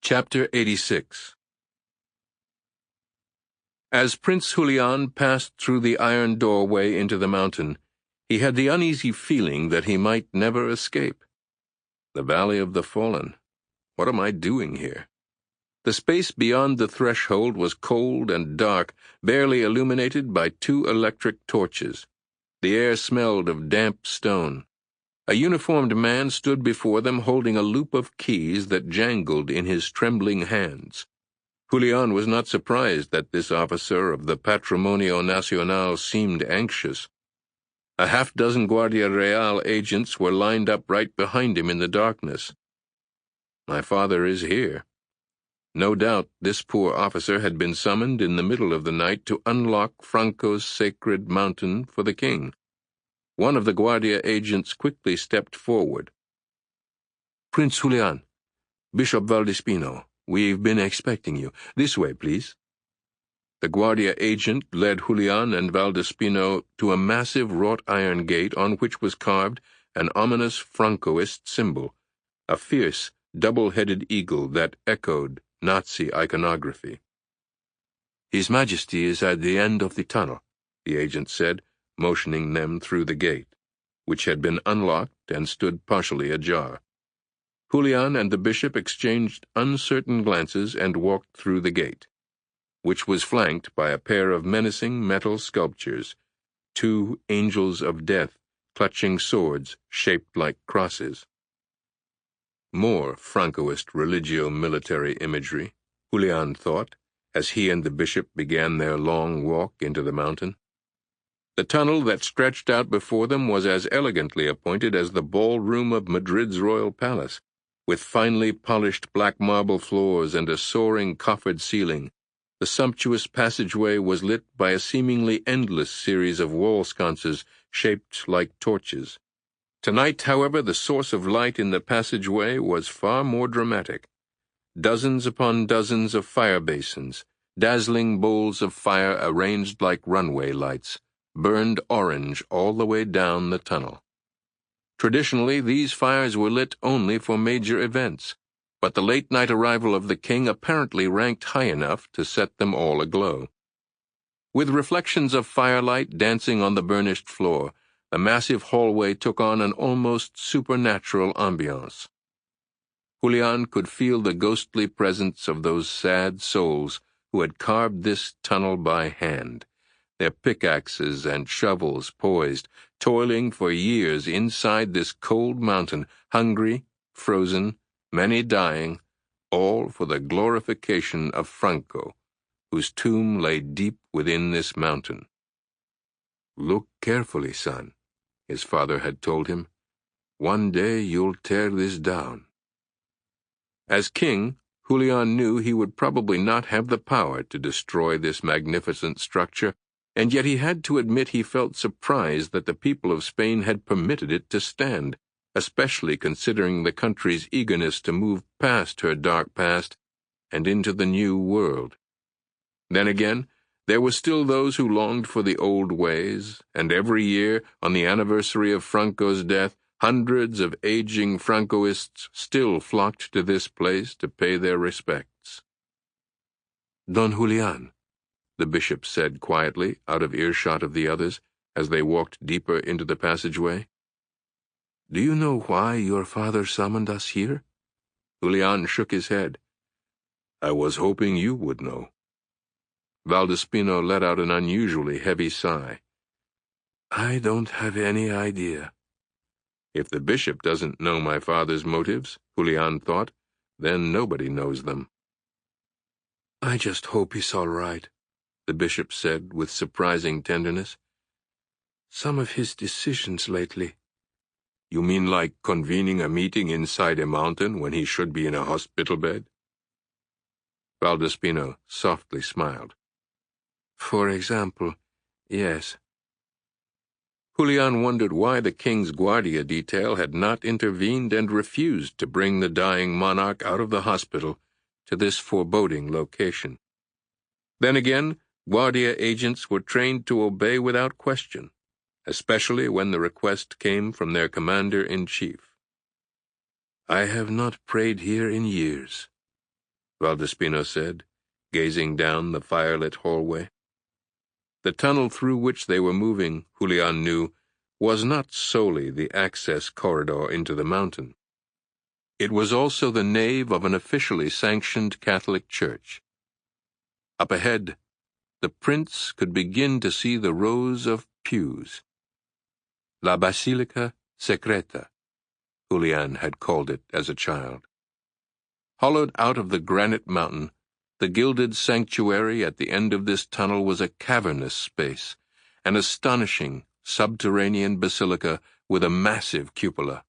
Chapter 86. As Prince Julian passed through the iron doorway into the mountain, he had the uneasy feeling that he might never escape. The Valley of the Fallen. What am I doing here? The space beyond the threshold was cold and dark, barely illuminated by 2 electric torches. The air smelled of damp stone. A uniformed man stood before them holding a loop of keys that jangled in his trembling hands. Julian was not surprised that this officer of the Patrimonio Nacional seemed anxious. A half-dozen Guardia Real agents were lined up right behind him in the darkness. My father is here. No doubt this poor officer had been summoned in the middle of the night to unlock Franco's sacred mountain for the king. One of the Guardia agents quickly stepped forward. "Prince Julian, Bishop Valdespino, we've been expecting you. This way, please." The Guardia agent led Julian and Valdespino to a massive wrought-iron gate on which was carved an ominous Francoist symbol, a fierce, double-headed eagle that echoed Nazi iconography. "His Majesty is at the end of the tunnel," the agent said, motioning them through the gate, which had been unlocked and stood partially ajar. Julian and the bishop exchanged uncertain glances and walked through the gate, which was flanked by a pair of menacing metal sculptures, 2 angels of death clutching swords shaped like crosses. More Francoist religio-military imagery, Julian thought, as he and the bishop began their long walk into the mountain. The tunnel that stretched out before them was as elegantly appointed as the ballroom of Madrid's royal palace, with finely polished black marble floors and a soaring coffered ceiling. The sumptuous passageway was lit by a seemingly endless series of wall sconces shaped like torches. Tonight, however, the source of light in the passageway was far more dramatic. Dozens upon dozens of fire basins, dazzling bowls of fire arranged like runway lights, burned orange all the way down the tunnel. Traditionally, these fires were lit only for major events, but the late-night arrival of the king apparently ranked high enough to set them all aglow. With reflections of firelight dancing on the burnished floor, the massive hallway took on an almost supernatural ambiance. Julian could feel the ghostly presence of those sad souls who had carved this tunnel by hand, their pickaxes and shovels poised, toiling for years inside this cold mountain, hungry, frozen, many dying, all for the glorification of Franco, whose tomb lay deep within this mountain. "Look carefully, son," his father had told him. "One day you'll tear this down." As king, Julian knew he would probably not have the power to destroy this magnificent structure, and yet he had to admit he felt surprised that the people of Spain had permitted it to stand, especially considering the country's eagerness to move past her dark past and into the new world. Then again, there were still those who longed for the old ways, and every year, on the anniversary of Franco's death, hundreds of aging Francoists still flocked to this place to pay their respects. "Don Julian," the bishop said quietly, out of earshot of the others, as they walked deeper into the passageway. "Do you know why your father summoned us here?" Julian shook his head. "I was hoping you would know." Valdespino let out an unusually heavy sigh. "I don't have any idea." If the bishop doesn't know my father's motives, Julian thought, then nobody knows them. "I just hope he's all right," the bishop said with surprising tenderness. "Some of his decisions lately." "You mean like convening a meeting inside a mountain when he should be in a hospital bed?" Valdespino softly smiled. "For example, yes." Julian wondered why the king's Guardia detail had not intervened and refused to bring the dying monarch out of the hospital to this foreboding location. Then again, Guardia agents were trained to obey without question, especially when the request came from their commander-in-chief. "I have not prayed here in years." Valdespino said, gazing down the firelit hallway. The tunnel through which they were moving, Julian knew, was not solely the access corridor into the mountain. It was also the nave of an officially sanctioned Catholic church. Up ahead, the prince could begin to see the rows of pews. La Basilica Secreta, Julian had called it as a child. Hollowed out of the granite mountain, the gilded sanctuary at the end of this tunnel was a cavernous space, an astonishing subterranean basilica with a massive cupola.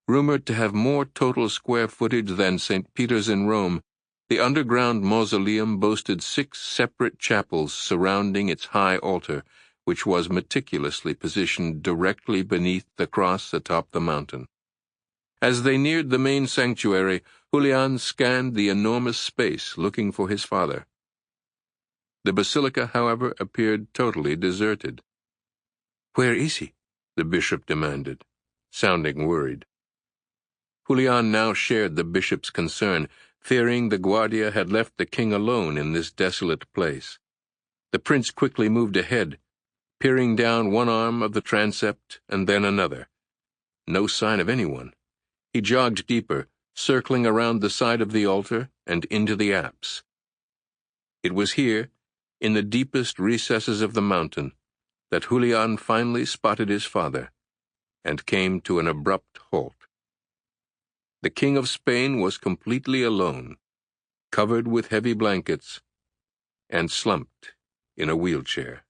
Rumored to have more total square footage than St. Peter's in Rome, the underground mausoleum boasted 6 separate chapels surrounding its high altar, which was meticulously positioned directly beneath the cross atop the mountain. As they neared the main sanctuary, Julian scanned the enormous space looking for his father. The basilica, however, appeared totally deserted. "Where is he?" the bishop demanded, sounding worried. Julian now shared the bishop's concern, fearing the Guardia had left the king alone in this desolate place. The prince quickly moved ahead, peering down one arm of the transept and then another. No sign of anyone. He jogged deeper, circling around the side of the altar and into the apse. It was here, in the deepest recesses of the mountain, that Julian finally spotted his father and came to an abrupt halt. The King of Spain was completely alone, covered with heavy blankets, and slumped in a wheelchair.